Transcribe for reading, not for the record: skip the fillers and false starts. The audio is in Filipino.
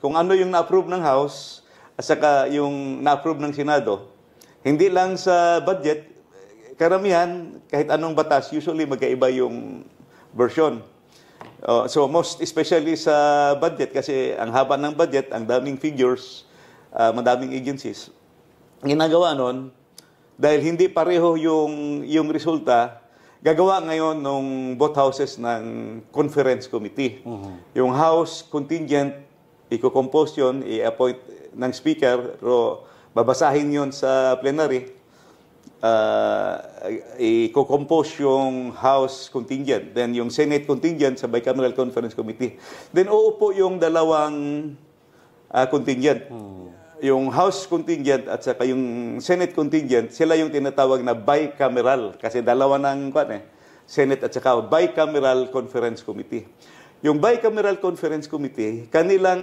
kung ano yung na-approve ng House at saka yung na-approve ng Senado. Hindi lang sa budget, karamihan, kahit anong batas, usually magkaiba yung version. So most especially sa budget, kasi ang haba ng budget, ang daming figures, madaming agencies. Ginagawa nun, dahil hindi pareho yung resulta, gagawa ngayon ng both houses ng conference committee. Yung House contingent, i-compose yun, i-appoint ng speaker, pero babasahin yun sa plenary, i-compose yung House contingent, then yung Senate contingent sa bicameral conference committee. Then uupo yung dalawang contingent. Yung House contingent at saka yung Senate contingent, sila yung tinatawag na bicameral. Kasi dalawa ng Senate at saka bicameral conference committee. Yung bicameral conference committee, kanilang